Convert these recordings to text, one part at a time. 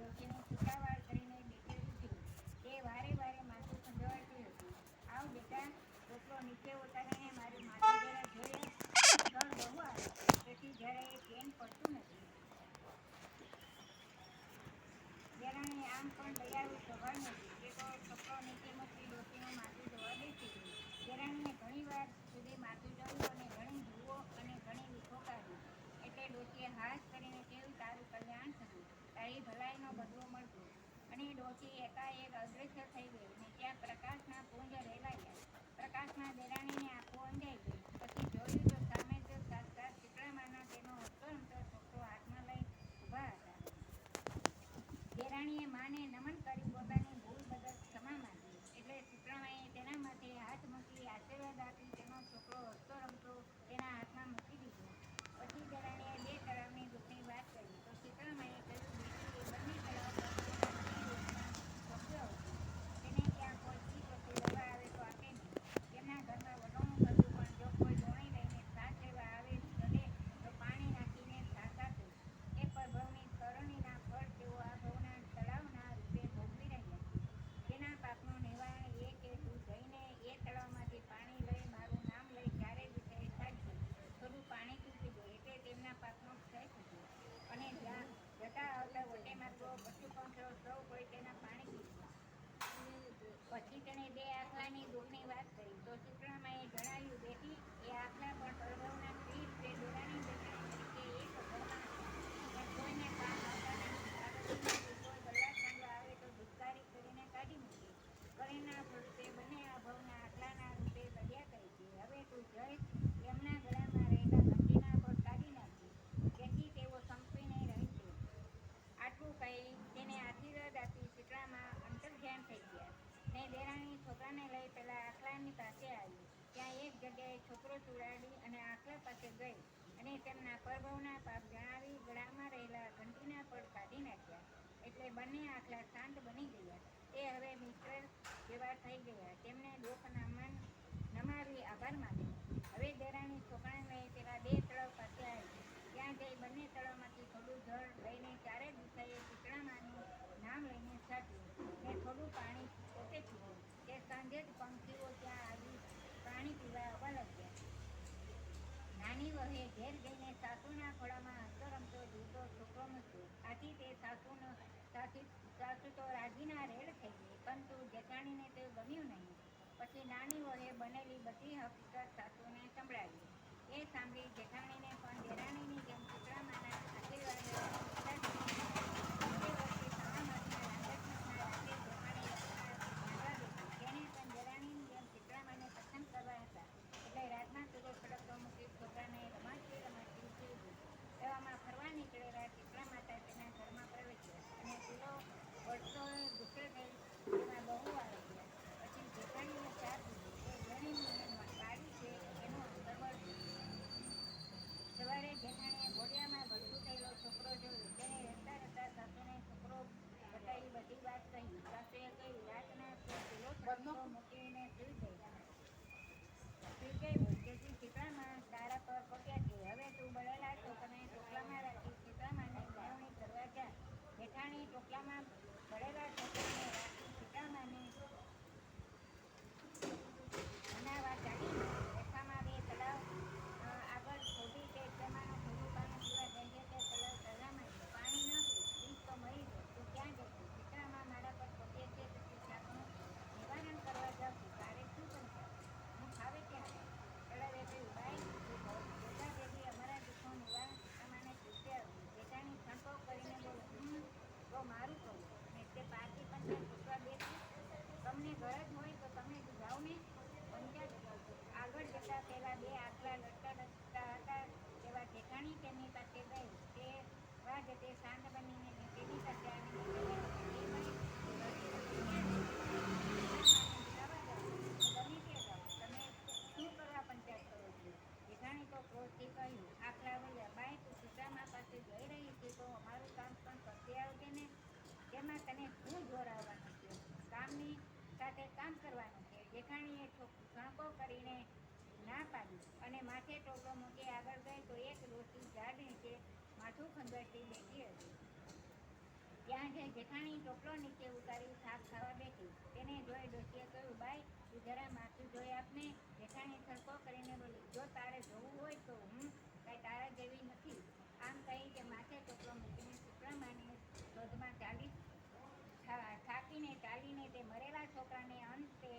ડોશીને સુકાવાળ કરીને બેઠી ઉઠી. તે વારે વારે માથું ખંજવાળતી હતી. આવ બેટા, ટોપલો નીચે ઉતારીને મારું માથું જરા જોઈએ. જળ બહુ આવે તેથી જરાય ચેન પડતું નથી. દેરાણી આમ પણ દયાળુ સ્વભાવની હતી. તે તો ટોપલો નીચે મૂકી ડોશીનું માથું ધોવા બેસી ગઈ. દેરાણીએ ઘણી વાર સુધી માથું જોયું અને ઘણી જુઓ અને ઘણી વીખો કાઢી. એટલે ડોશીએ હાશ કરીને કહ્યું, તારું કલ્યાણ થતું, તારી ભલાઈનો બદલો મળતો. અને ડોશી એકાએક અદૃશ્ય થઈ ગઈ ને ત્યાં પ્રકાશના પુંજ રેલાયા. પ્રકાશમાં દેરાણીની આંખો અંજાઈ ગઈ. પછી જોયું તો સામે જ સાક્ષાત શીતળામાના તેનો હસતો રમતો છોકરો હાથમાં લઈ ઊભા હતા. દેરાણીએ માને નમન કરી પોતાની ભૂલ બદલ ક્ષમા માંગી. એટલે શીતળામાએ તેના માથે હાથ મૂકી આશીર્વાદ આપી તેનો છોકરો હસતો રમતો તેના હાથમાં મૂકી દીધો. પછી દેરાણીએ 2 તળાવની દુઃખની વાત કરી તો શીતળામાએ કહ્યું, બેટી, એ બંને તળાવ પર કોઈ મોટી ડોશીમાં સોંપ્યો હતો. તેને ત્યાં કોઈ ચીજ વસ્તુ લેવા આવે તો આપે નહીં. તેમના ઘરમાં વલોણું હતું, પણ જો કોઈ દોણી લઈને છાશ લેવા આવે ચડે તો પાણી નાખીને છાશ આપે. એ પરભવની કરણીના ફળ તેઓ આ ભવના તળાવના રૂપે ભોગવી રહ્યા છે. તેના પાપનું નિવારણ એ કે તું જઈને એ તળાવમાંથી પાણી લઈ મારું નામ લઈ ચારે દિશાએ છાંટજે. થોડું પાણી તું પીજે એટલે તેમના પાપનો ક્ષય થશે. અને જતા આવતા વટેમાં તો પશુપંખીઓ સૌ કોઈ તેના પાણી પીશે. પછી તેણે 2 આખલાની દુઃખની વાત કરી તો શીતળામાએ જણાવ્યું, બેટી, એ આખલા પણ પરભવના સ્ત્રી રૂપે દેરાણી જેઠાણી તરીકે એક ઘરમાં હતા. પણ કોઈને કામ આવતા નહીં. પાડોશીમાંથી કોઈ બળવાટ માંગવા આવે તો ધિક્કારી કરીને કાઢી મૂકે. કરેના સ્વરૂપે બંને આ ભવના આખલાના રૂપે લડ્યા કરે છે. હવે તું જઈ એમના ગળામાં રહેલા ઘંટીના પડ કાઢી નાખજે. તેથી તેઓ સંપીને રહેશે. આટલું કહી તેને આશીર્વાદ આપી શીતળામા અંતર્ધ્યાન થઈ ગયા. ને દેરાણી છોકરાને લઈ પેલા આખલાની પાસે આવી. ત્યાં એક જગ્યાએ છોકરો સુવડાવી અને આખલા પાસે ગઈ અને તેમના પરભવના પાપ જણાવી ગળામાં રહેલા ઘંટીના પડ કાઢી નાખ્યા. એટલે બંને આખલા શાંત બની ગયા. તે હવે મિત્ર જેવા થઈ ગયા. તેમને દુઃખ નમાવી આભાર માન્યો. હવે દેરાણી છોકરાને લઈ પેલા 2 તળાવ પાસે આવી. ત્યાં જઈ બંને તળાવમાંથી થોડું જળ લઈને ચારે દિશાએ શીતળામાનું નામ લઈને છાંટ્યું ને થોડું પાણી પોતે પીધું. તે સાંજે જ પંખીઓ ત્યાં આવી પાણી પીવા આવવા લાગ્યા. નાની વહુએ ઘેર જઈને સાસુના ખોળામાં હસતો રમતો જીવતો છોકરો મૂક્યો. આથી તે સાસુ તો રાજીના રેડ થઈ ગઈ, પરંતુ જેઠાણીને તે ગમ્યું નહીં. પછી નાની વહુએ બનેલી બધી હકીકત સાસુને સંભળાવી. એ સાંભળી જેઠાણીને પણ દેરાણીની જેમ શીતળામાના આશીર્વાદ લેવાની ઈચ્છા થઈ. બીજે વર્ષે સણા માસના રાંધણસઠના રાતે જેઠાણી રાંધવા બેઠી. તેણે પણ દેરાણીની જેમ શીતળામાને પ્રસન્ન કરવા હતા. એટલે રાતના ચૂલો સળગતો મૂકી છોકરાને રમાડતી રમાડતી સૂઈ ગઈ. એવામાં ફરવા નીકળેલા શીતળામાતા તેના ઘરમાં પ્રવેશ્યા અને ચૂલો બળતો ગુસ્સે થઈ તેમાં બહુ આવી ગયા. પછી જેઠાણીએ ચા પીધી તો ગૃહિણીની વાડી છે એનું અંતર વળગ્યું. સવારે જેઠાણીએ ઘોડિયામાં ભડકું થયેલો છોકરો જોયો. તેણે રડતા રડતા સાસુને છોકરો બતાવી બધી વાત કહી. સાસુએ કહ્યું, રાતના તું ચૂલો સળગતો મૂકીને સૂઈ ગઈ હોય તેથી શીતળામા તારા પર પગ્યા છે. હવે તું બળેલા છોકરાને ટોપલામાં રાખી શીતળામાની મેળવણી કરવા જા. જેઠાણી ટોપલામાં બળેલા છોકરાને રાખી શીતળામાને મનાવવા ચાલી ગઈ. રસ્તામાં 2 તળાવ આગળ ખોદી તે તેમાંનું થોડું પાણી પીવા જઈએ તે તળાવ કહેવા માંડ્યો, પાણી ન પીશ તો મરી જઈશ. તું ક્યાં જશે? શીતળામા મારા પર પગે છે તેથી શાપનું નિવારણ કરવા જાઉં છું. તારે શું ચિંતા? હું ફાવે ત્યાં જાઉં. તળાવે કહ્યું, બાઈ, તું ભેગા ભેગી અમારા દુઃખનું નિવારણ શીતળામાને પૂછતે આવજે. જેઠાણી છણકો કરીને બોલી, તો મારું કહું ને તે પારકી પંચાયત પૂછવા બેસી? તમને ગરજ હોય તો તમે જાઓ ને. પંચાયત આગળ જતા પેલા 2 આખલા લડતા લડતા હતા તેવા જેઠાણી તેમની પાસે ગઈ. તે વા જતે શાંત બનીને તેની પાસે આવીને કહ્યા, એ બાઈ, તું રડતી રડતી ક્યાં જાય છે? શીતળામાને બોલાવવા જાઉં છું. તમે ગમે તે જાઓ. તમે શું કરવા પંચાયત કરો છો? જેઠાણી તો ક્રોધથી કહ્યું. આખલા વળ્યા, બાઈ, તું શીતળામા પાસે જઈ રહી છે તો અમારું કામ પણ કરતી આવજે ને. તેમાં તને શું જોર આવવાનું છે? કામની સાથે કામ કરવાનું છે. જેઠાણીએ છણકો કરીને ના પાડી અને માથે ટોપલો મૂકી આગળ ગઈ તો એક ડોશી ઝાડ નીચે માથું ખંજવાળતી બેઠી હતી. ત્યાં જે જેઠાણી ટોપલો નીચે ઉતારી શાક ખાવા બેઠી. તેને જોઈ ડોશીએ કહ્યું, બાઈ, તું જરા માથું જોઈ આપને. જેઠાણી સરખો કરીને બોલી, જો તારે જોવું હોય તો હું કાંઈ તારા જેવી નથી. આમ કહી તે માથે ટોપલો મૂકીને સુપ્રમાની શોધમાં થાકીને ચાલીને તે મરેલા છોકરાને અંતે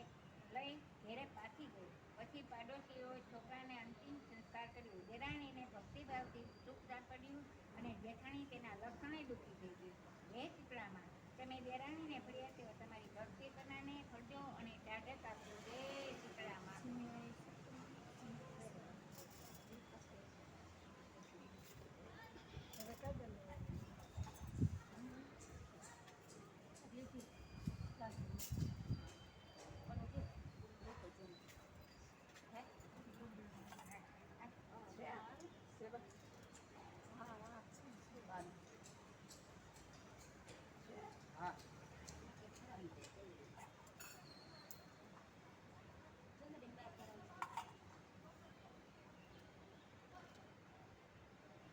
લઈ ઘેરે પાછી ગઈ. પછી પાડોશીઓએ છોકરાને અંતિમ સંસ્કાર કર્યું. દેરાણીને ભક્તિભાવથી સુખ સાંપડ્યું અને જેઠાણી તેના લક્ષણે દુઃખી થઈ ગઈ. હે શીતળામાં, તમે દેરાણીને પ્રિય તેવા તમારી ભક્તિ કરનારને કરજો અને ટાઢક આપજો. જય શીતળામાં.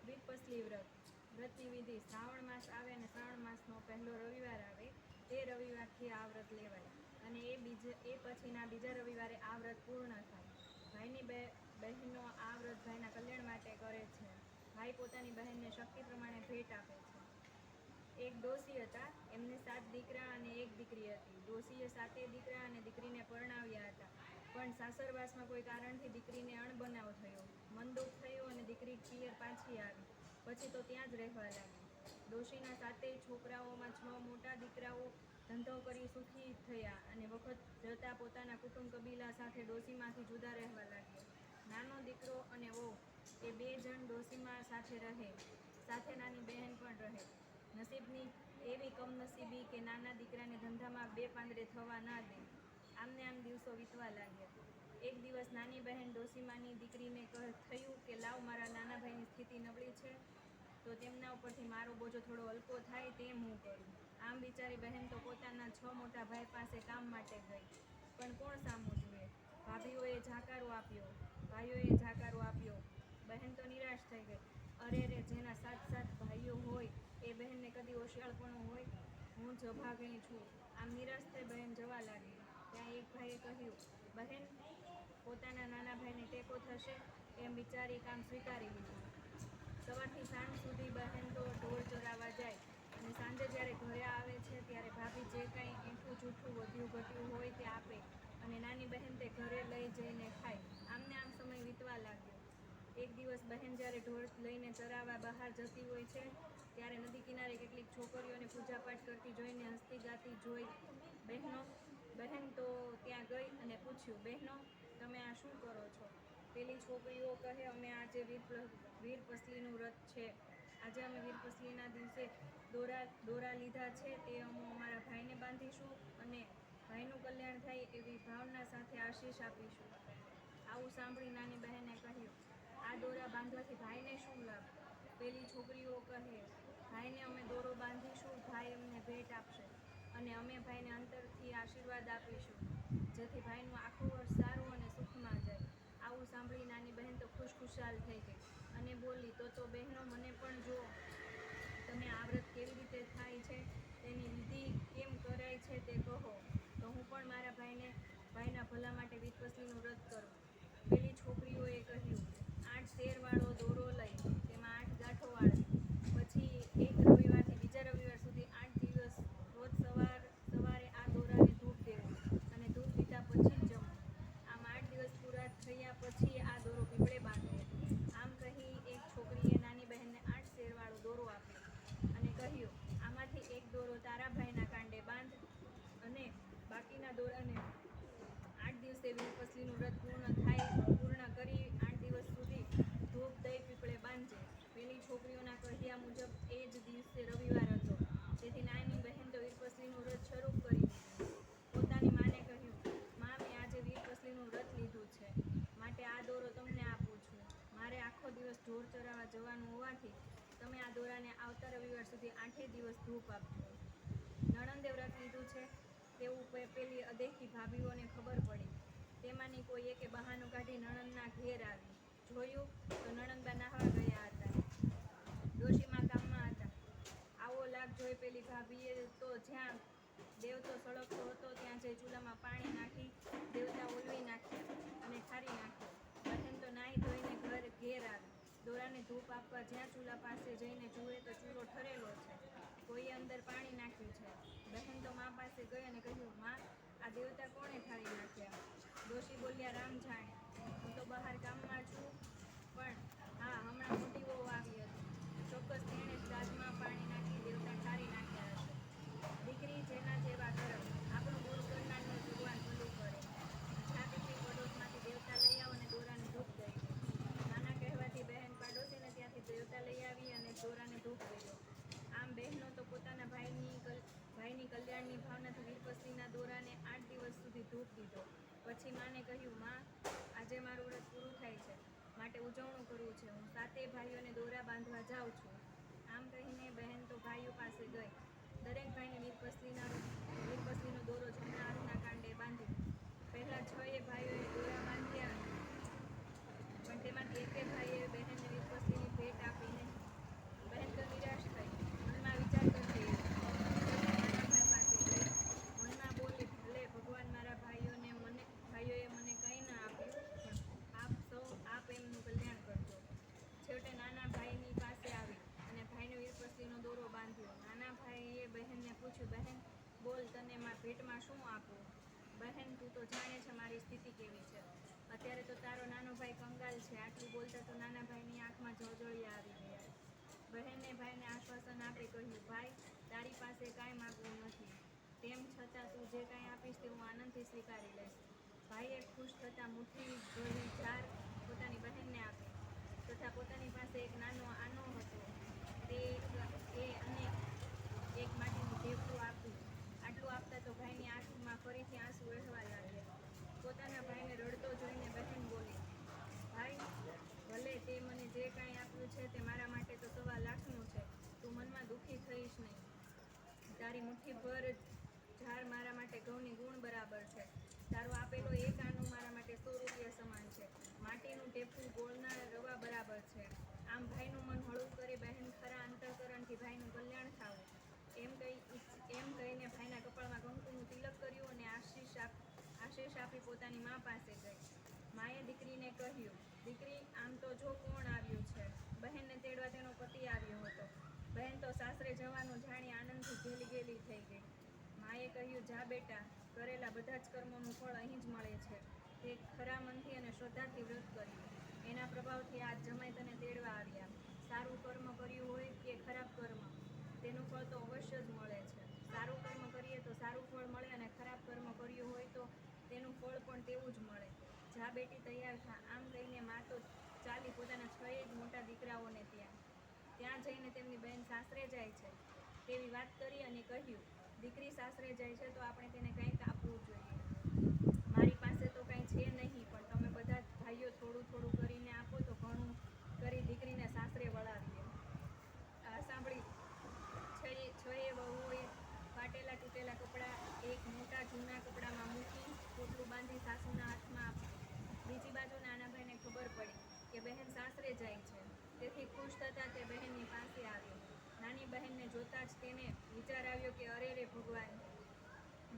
વીરપસલી વ્રત. વ્રતની વિધિ. શ્રાવણ માસ આવે અને શ્રાવણ માસનો પહેલો રવિવાર આવે તે રવિવારથી આ વ્રત લેવાય અને એ પછીના બીજા રવિવારે આ વ્રત પૂર્ણ થાય. ભાઈની બહેનો આ વ્રત ભાઈના કલ્યાણ માટે કરે છે. ભાઈ પોતાની બહેનને શક્તિ પ્રમાણે ભેટ આપે છે. એક ડોશી હતા. એમને 7 દીકરા અને 1 દીકરી હતી. ડોશીએ 7 દીકરા અને દીકરીને પરણાવ્યા હતા, પણ સાસરવાસમાં કોઈ કારણથી દીકરીને અણબનાવ થયો. મન દુઃખ થયું અને દીકરી પિયર પાછી આવી. પછી તો ત્યાં જ રહેવા લાગી. ડોશીના 7 છોકરાઓમાં 6 મોટા દીકરાઓ ધંધો કરી સુખી થયા અને વખત જતાં પોતાના કુટુંબ કબીલા સાથે ડોશીમાંથી જુદા રહેવા લાગ્યા. નાનો દીકરો અને વહુ એ 2 જણ ડોશીમાં સાથે રહે, સાથે નાની બહેન પણ રહે. નસીબની એવી કમનસીબી કે નાના દીકરાને ધંધામાં 2 પાંદડે થવા ના દે. આમને આમ દિવસો વીતવા લાગ્યા. એક દિવસ નાની બહેન ડોશીમાની દીકરીને થયું કે લાવ, મારા નાના ભાઈની સ્થિતિ નબળી છે તો તેમના ઉપરથી મારો બોજો થોડો હલકો થાય તેમ હું કરું. આમ વિચારી બહેન તો પોતાના 6 મોટા ભાઈ પાસે કામ માટે ગઈ, પણ કોણ સામું જુએ. ભાઈઓએ જાકારો આપ્યો. બહેન તો નિરાશ થઈ ગઈ. અરે રે, જેના 7 ભાઈઓ હોય એ બહેનને કદી હોશિયાળપણું હોય? હું જ અભાગણી છું. આમ નિરાશ થઈ બહેન જવા લાગી. ત્યાં એક ભાઈએ કહ્યું, બહેન પોતાના નાના ભાઈને ટેકો થશે એમ વિચારી કામ સ્વીકારી લીધું. સવારથી સાંજ સુધી બહેન તો ઢોર ચરાવવા જાય અને સાંજે જ્યારે ઘરે આવે છે ત્યારે ભાભી જે કાંઈ મીઠું જૂઠું વધ્યું ઘટ્યું હોય તે આપે અને નાની બહેન તે ઘરે લઈ જઈને ખાય. આમને આમ સમય વીતવા લાગ્યો. એક દિવસ બહેન જ્યારે ઢોર લઈને ચરાવવા બહાર જતી હોય છે ત્યારે નદી કિનારે કેટલીક છોકરીઓને પૂજાપાઠ કરતી જોઈને હસતી ગાતી જોઈ બહેન તો ત્યાં ગઈ અને પૂછ્યું, બહેનો, તમે આ શું કરો છો? પેલી છોકરીઓ કહે, અમે આજે વીરપસલીનું વ્રત છે. આજે અમે વીરપસલીના દિવસે દોરા લીધા છે તે અમારા ભાઈને બાંધીશું અને ભાઈનું કલ્યાણ થાય એવી ભાવના સાથે આશીષ આપીશું. આવું સાંભળી નાની બહેને કહ્યું, આ દોરા બાંધવાથી ભાઈને શું લાભ? પેલી છોકરીઓ કહે, ભાઈને અમે દોરો બાંધીશું, ભાઈ અમને ભેટ આપશે અને અમે ભાઈને અંતરથી આશીર્વાદ આપીશું, જેથી ભાઈનું આખું વર્ષ સારું અને સુખમાં જાય. આવું સાંભળી નાની બહેન તો ખુશખુશાલ થઈ ગઈ અને બોલી, તો બહેનો, મને પણ જો. તમે આ વ્રત કેવી રીતે થાય છે, તેની વિધિ કેમ કરાય છે તે કહો, તો હું પણ મારા ભાઈના ભલા માટે વીરપસલીનું વ્રત કરું. પેલી છોકરીઓએ કહ્યું, 8 શેરવાળો દોરો લઈ તેમાં 8 ગાંઠો વાળવી. પછી એક રવિવારથી બીજા રવિવાર સુધી 8 દિવસ રોજ સવારે આ દોરાને ધૂપ દેવું અને ધૂપ દીધા પછી જ જમવું. આમ 8 દિવસ પૂરા થયા પછી આ દોરો પીપળે બાંધવો. આમ કહી એક છોકરીએ નાની બહેનને 8 શેરવાળો દોરો આપ્યો અને કહ્યું, આમાંથી એક દોરો તારા ભાઈના કાંડે બાંધ અને બાકીના દોરાને 8 દિવસે વીરપસલીનું વ્રત પૂર્ણ કરી 8 દિવસ સુધી ધૂપ દઈ પીપળે બાંધજે. પેલી છોકરીઓના કહ્યા મુજબ એ જ દિવસે રવિવાર હતો, તેથી નાની બહેન તો વીરપસલીનું વ્રત શરૂ કરી દીધું. પોતાની માને કહ્યું, માં, મેં આજે વીરપસલીનું વ્રત લીધું છે, માટે આ દોરો તમને આપું છું. મારે આખો દિવસ ઢોર ચરાવવા જવાનું હોવાથી તમે આ દોરાને આવતા રવિવાર સુધી 8 દિવસ ધૂપ આપજો. નણંદે વ્રત લીધું છે તેવું પેલી અદેખી ભાભીઓને ખબર પડી. તેમાંની કોઈ એકે બહાનું કાઢી નણંદના ઘેર આવી. જોયું તો નણંદબા નાહવા ગયા હતા. ડોશીમા કામમાં હતા. આવો લાગ જોઈ જોઈ પેલી ભાભીએ તો જ્યાં દેવતો સળગતો હતો ત્યાં જઈ ચૂલામાં પાણી નાખી દેવતા ઓલવી નાખ્યા અને ઠારી નાખ્યો. બહેન તો નાહી ધોઈને ઘેર આવી. દોરાને ધૂપ આપવા જ્યાં ચૂલા પાસે જઈને જુએ તો ચૂલો ઠરેલો છે. કોઈએ અંદર પાણી નાખ્યું છે. બહેન તો મા પાસે ગઈ અને કહ્યું, માં, આ દેવતા કોણે ઠારી નાખ્યા? ડોશી બોલ્યા, રામ જાણે. હું તો બહાર કામમાં છું, પણ હા, હમણાં મોટી વહુ આવી હતી. ચોક્કસ તેણે જ દાજમાં પાણી નાખી દેવતા ઠારી નાખ્યા હશે. દીકરી જેના જેવા કર્મ, આપણું ગુરુ કરનારનો ભગવાન ભલું કરે. જ્યાં દીકરી પડોશમાંથી દેવતા લઈ આવો અને દોરાને ધૂપ દઈ દે. નાના કહેવાથી બહેન પાડોશીને ત્યાંથી દેવતા લઈ આવી અને દોરાને ધૂપ દઈ. આમ બહેનો તો પોતાના ભાઈની કલ્યાણની ભાવનાથી વીરપસ્તીના દોરાને 8 દિવસ સુધી ધૂપ દીધો. પછી માને કહ્યું, માં, આજે મારું વ્રત પૂરું થાય છે, માટે ઉજવણું કરવું છે. હું 7 ભાઈઓને દોરા બાંધવા જાઉં છું. આમ કહીને બહેન તો ભાઈઓ પાસે ગઈ. દરેક ભાઈને વીરપસ્તીનો દોરો જમણા હાથના કાંડે બાંધી. પહેલા 6 ભાઈઓએ દોરા બાંધ્યા, પણ તેમાંથી એકે ભાઈએ બહેનને વીરપસ્તીની ભેટ આપી નહીં. બહેન તો નિરાશ થઈ. મનમાં વિચાર કરતી નાના ભાઈ પાસે ગઈ. મનમાં બોલી, ભલે ભગવાન મારા ભાઈઓએ મને કંઈ ન આપ્યું, પણ આપ એમનું કલ્યાણ કરજો. છેવટે નાના ભાઈની પાસે આવી અને ભાઈને વીરપસ્તીનો દોરો બાંધ્યો. નાના ભાઈએ બહેનને પૂછ્યું, બહેન, બોલ, તને ભેટમાં શું આપું? બહેન, તું તો જાણે છે મારી સ્થિતિ કેવી છે. અત્યારે તો તારો નાનો ભાઈ કંગાલ છે. આટલું બોલતા તો નાના ભાઈની આંખમાં જળજળિયા આવી ગયા. બહેને ભાઈને આશ્વાસન આપી કહ્યું, ભાઈ, તારી પાસે કાંઈ માગવું નથી. તેમ છતાં તું જે કાંઈ આપીશ તે હું આનંદથી સ્વીકારી લઈશ. ભાઈએ ખુશ થતાં મુઠ્ઠી ભરી જાર પોતાની બહેનને આપી તથા પોતાની પાસે એક નાનો આનો હતો તે અને એક માટીનું ઢેફું આપ્યું. આટલું આપતા તો ભાઈની આંખમાં ફરીથી આંસુ વહેવા લાગ્યા. પોતાના ભાઈને રડતો જોઈને બહેન બોલી, ભાઈ, ભલે તે મને જે કાંઈ આપ્યું છે તે મારા માટે તો 1.25 લાખનું છે. તું મનમાં દુઃખી થઈશ નહીં. તારી મુઠ્ઠીભર જાર મારા માટે ઘઉંની ગુણ બરાબર છે. તારો આપેલો એક આનું મારા માટે 100 રૂપિયા સમાન છે. માટીનું ટેપું ગોળના રવા બરાબર છે. આમ ભાઈનું મન હળવું કરી બહેન ખરા અંતઃકરણથી ભાઈનું કલ્યાણ થાવું એમ કહીને ભાઈના કપાળમાં કંકુનું તિલક કર્યું અને આશીષ આપી પોતાની મા પાસે ગઈ. માએ દીકરીને કહ્યું, દીકરી, આમ તો જો કોણ આવ્યું છે. બહેનને તેડવા તેનો પતિ આવ્યો હતો. બહેન તો સાસરે જવાનું જાણી આનંદથી ઘેલી થઈ ગઈ. માએ કહ્યું, જા બેટા, કરેલા બધા જ કર્મોનું ફળ અહીં જ મળે છે. તે ખરા મનથી અને શ્રદ્ધાથી વ્રત કર્યું, એના પ્રભાવથી આજ જમાઈ તને તેડવા આવ્યા. સારું કર્મ કર્યું હોય કે ખરાબ કર્મ, તેનું ફળ તો અવશ્ય જ મળે છે. સારું કર્મ કરીએ તો સારું ફળ મળે અને ખરાબ કર્મ કર્યું હોય તો તેનું ફળ પણ તેવું જ મળે. જા બેટી, તૈયાર થા. આમ કહીને મા તો ચાલી પોતાના 6 જ મોટા દીકરાઓને ત્યાં જઈને તેમની બહેન સાસરે જાય છે તેવી વાત કરી અને કહ્યું, દીકરી સાસરે જાય છે તો આપણે તેને કંઈક આપવું જોઈએ. મારી પાસે તો કંઈ છે નહીં, પણ તમે બધા ભાઈઓ થોડું થોડું કરીને આપો તો ઘણું કરી દીકરીને સાસરે વળાવીએ. આ સાંભળી 6 વહુઓએ ફાટેલા તૂટેલા કપડાં એક મોટા જૂના કપડામાં મૂકી પોટલું બાંધી સાસુના હાથમાં આપ્યું. બીજી બાજુ નાના ભાઈને ખબર પડી કે બહેન સાસરે જાય છે. તેથી ખુશ થતાં તે બહેનની પાસે આવ્યો. નાની બહેનને જોતાં જ તેને વિચાર આવ્યો કે અરે રે ભગવાન,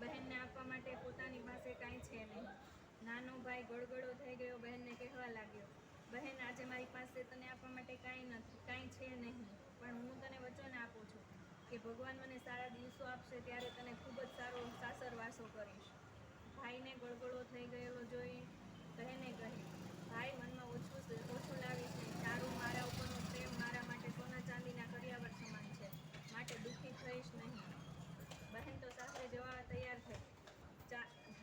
બહેનને આપવા માટે પોતાની પાસે કાંઈ છે નહીં. નાનો ભાઈ ગળગળો થઈ ગયો. બહેનને કહેવા લાગ્યો, બહેન, આજે મારી પાસે તને આપવા માટે કાંઈ છે નહીં, પણ હું તને વચન આપું છું કે ભગવાન મને સારા દિવસો આપશે ત્યારે તને ખૂબ જ સારો સાસરવાસો કરીશ. ભાઈને ગળગળો થઈ ગયેલો જોઈ બહેને કહ્યું, ભાઈ, મનમાં ઓછું લાવીશ નહીં. તારું મારા ઉપરનો પ્રેમ મારા માટે સોના ચાંદીના કરિયાવર સમાન છે, માટે દુઃખી થઈશ નહીં. બહેન તો સાસરે જવા તૈયાર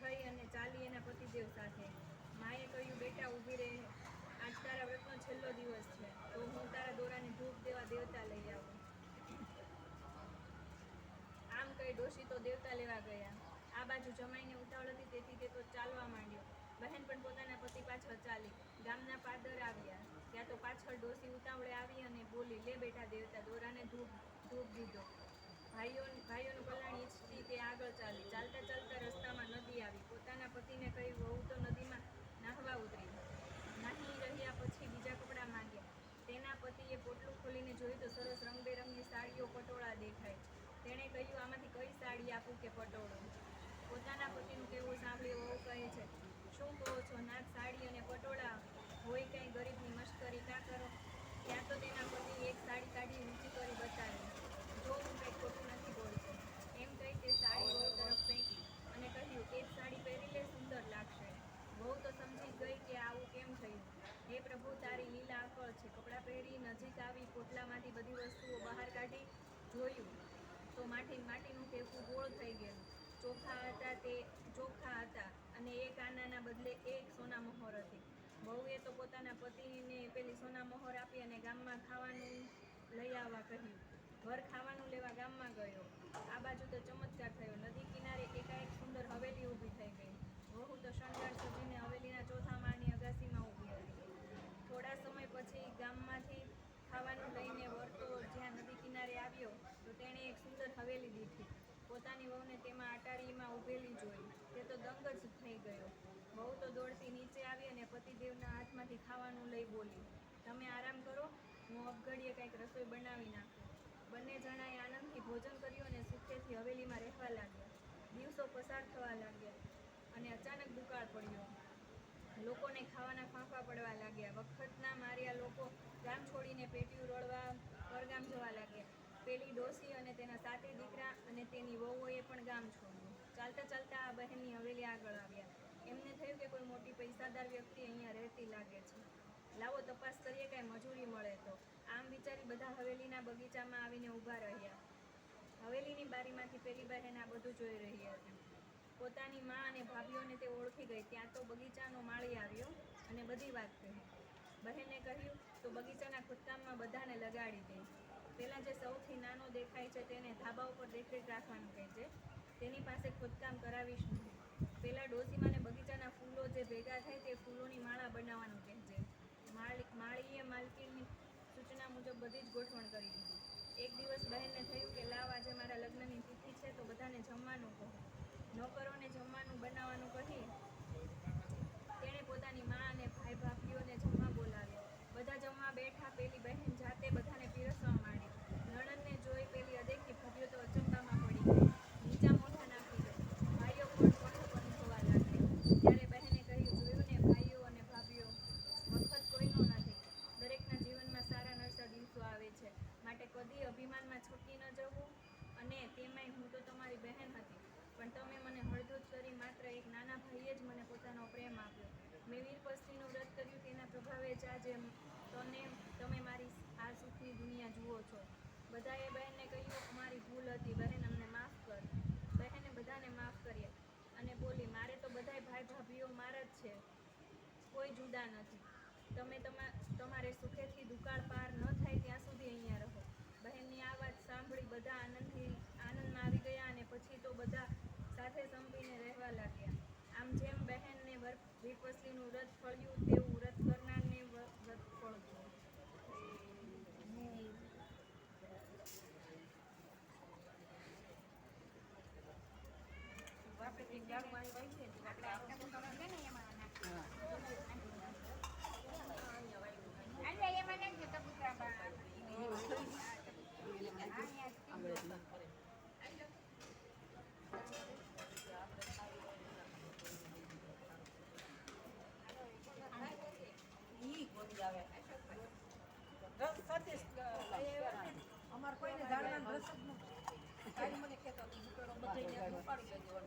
થઈ અને ચાલી એના પતિદેવ સાથે. માએ કહ્યું, બેટા, ઊભી રહે. આજ તારા વ્રતનો છેલ્લો દિવસ છે, તો હું તારા દોરાને ધૂપ દેવા દેવતા લઈ આવું. આમ કહી ડોશી તો દેવતા લેવા ગયા. આ બાજુ જમાઈને ઉતાવળ હતી તેથી તે તો ચાલવા માંડ્યો. બહેન પણ પોતાના પતિ પાછળ ચાલી. ગામના પાદર આવ્યા ત્યાં તો પાછળ ડોશી ઉતાવળે આવી અને બોલી, લે બેટા દેવતા, દોરાને ધૂપ દીધો. ભાઈઓનું કલ્યાણ ઈચ્છતી તે આગળ ચાલી. ચાલતા ચાલતા રસ્તામાં નદી આવી. પોતાના પતિને કહી વહુ તો નદીમાં નાહવા ઉતરી. નાહી રહ્યા પછી બીજા કપડાં માંગ્યા. તેના પતિએ પોટલું ખોલીને જોયું તો સરસ રંગબેરંગી સાડીઓ પટોળા દેખાય. આપું કે પટોળું? પોતાના પતિનું કહેવું સાંભળી વહુ કહે છે, શું કહો છો નાથ? સાડી અને પટોળા હોય કંઈ ગરીબની મશ્કરી કાં કરો? ત્યાં તો તેના પતિએ એક સાડી કાઢી ઊંચી કરી બતાવી. જો હું કંઈ ખોટું નથી બોલતો, એમ કહી તે સાડી વહુ તરફ ફેંકી અને કહ્યું, એ જ સાડી પહેરી લે, સુંદર લાગશે. વહુ તો સમજી ગઈ કે આવું કેમ થયું. હે પ્રભુ, તારી લીલા અકળ છે. કપડાં પહેરી નજીક આવી પોટલામાંથી બધી વસ્તુઓ બહાર કાઢી જોયું તો માટીનું ટેપું ગોળ થઈ ગયેલું. ચોખા હતા અને એક આનાના બદલે એક સોનામહોર હતી. વહુએ તો પોતાના પતિને પેલી સોનામહોર આપી અને ગામમાં ખાવાનું લઈ આવવા કહ્યું. વર ખાવાનું લેવા ગામમાં ગયો. આ બાજુ તો ચમત્કાર થયો. નદી કિનારે એકાએક સુંદર હવેલી ઊભી થઈ ગઈ. વહુ તો શણગાર સજીને હવેલીના ચોથા માળની અગાસીમાં ઊભી હતી. થોડા સમય પછી ગામમાંથી ખાવાનું લઈને વર તો જ્યાં નદી કિનારે આવ્યો તો તેણે એક સુંદર હવેલી દીઠી. પોતાની વહુને તેમાં અટારીમાં ઊભેલી જોઈ. તે તો દંગ જ થઈ ગયો. વહુ તો દોડતી નીચે આવી અને પતિદેવના હાથમાંથી ખાવાનું લઈ બોલી, તમે આરામ કરો, હું અબઘડીએ કંઈક રસોઈ બનાવી નાખું. બંને જણાએ આનંદથી ભોજન કર્યું અને સુખેથી હવેલીમાં રહેવા લાગ્યા. દિવસો પસાર થવા લાગ્યા અને અચાનક દુકાળ પડ્યો. લોકોને ખાવાના ફાંફા પડવા લાગ્યા. વખતના માર્યા લોકો ગામ છોડીને પેટીયું રળવા પરગામ જવા લાગ્યા. પેલી ડોસી અને તેના 7 દીકરા અને તેની વહુઓએ પણ ગામ છોડ્યું. ચાલતા ચાલતા આ બહેનની હવેલી આગળ આવ્યા. એમને થયું કે કોઈ મોટી પૈસાદાર વ્યક્તિ અહીંયા રહેતી લાગે છે. લાવો તપાસ કરીએ, કાંઈ મજૂરી મળે તો. આમ વિચારી બધા હવેલીના બગીચામાં આવીને ઊભા રહ્યા. હવેલીની બારીમાંથી પેલી બહેન આ બધું જોઈ રહી હતી. પોતાની મા અને ભાભીઓને તે ઓળખી ગઈ. ત્યાં તો બગીચાનો માળી આવ્યો અને બધી વાત કહી. બહેને કહ્યું, તો બગીચાના ખોદકામમાં બધાને લગાડી દે. પેલા જે સૌથી નાનો દેખાય છે તેને ધાબા ઉપર દેખરેખ રાખવાનું કહેજે. તેની પાસે ખોદકામ કરાવીશ નહીં. પેલા ડોસીમાને બગીચાના ફૂલો જે ભેગા થાય તે ફૂલોની માળા બનાવવાનું કહેજે. માળીએ માલકીની સૂચના મુજબ બધી જ ગોઠવણ કરી દીધી. એક દિવસ બહેનને થયું કે લાવ, આજે મારા લગ્નની તિથિ છે તો બધાને જમવાનું કહું. નોકરોને જમવાનું બનાવવાનું કહી તેણે પોતાની મા અને ભાઈ ભાભીઓને જમવા બોલાવ્યા. બધા જમવા બેઠા. પેલી બહેન જાતે બધાને પીરસવા માંડી. નણંદને જોઈ પેલી અદેખી ભાભીઓ તો અચંબામાં પડી ગઈ. નીચા મોઢા નાખી ગઈ. ભાઈઓ પણ કઠોપ અનુભવવા લાગ્યા. ત્યારે બહેને કહ્યું, જોયું ને ભાઈઓ અને ભાભીઓ, વખત કોઈનો નથી. દરેકના જીવનમાં સારા નરસા દિવસો આવે છે, માટે કદી અભિમાનમાં છકી ન જવું. અને તેમાંય હું તો તમારી બહેન હતી, પણ તમે મને હળધૂત કરી. માત્ર એક નાના ભાઈએ જ મને પોતાનો પ્રેમ આપ્યો. મેં વીરપસ્તીનું વ્રત કર્યું, તેના પ્રભાવે જ આજે તમે મારી આ સુખની દુનિયા જુઓ છો. બધાએ બહેનને કહ્યું, અમારી ભૂલ હતી બહેન, અમને માફ કર. બહેને બધાને માફ કર્યા અને બોલી, મારે તો બધાય ભાઈ ભાભીઓ મારા જ છે, કોઈ જુદા નથી. તમે તમારે સુખેથી દુકાળ પાર ન થાય ત્યાં સુધી અહીંયા રહો. બહેનની આ વાત સાંભળી બધા આનંદમાં આવી ગયા અને પછી તો બધા સાથે સંપીને રહેવા લાગ્યા. આમ જેમ બહેનને વીરપસ્તીનું વ્રત ફળ્યું તેવું વ્રત કરનારને વ્રત ફળજો. આપણે આટલા પટોળા છે ને એમાં નાખી. આજે એમાં નાખજો તો કૂતરા અમારે કોઈને જાણવાનું રસ જ નથી. મને કહેતો હતો, બધાને ઉપાડી લેજો.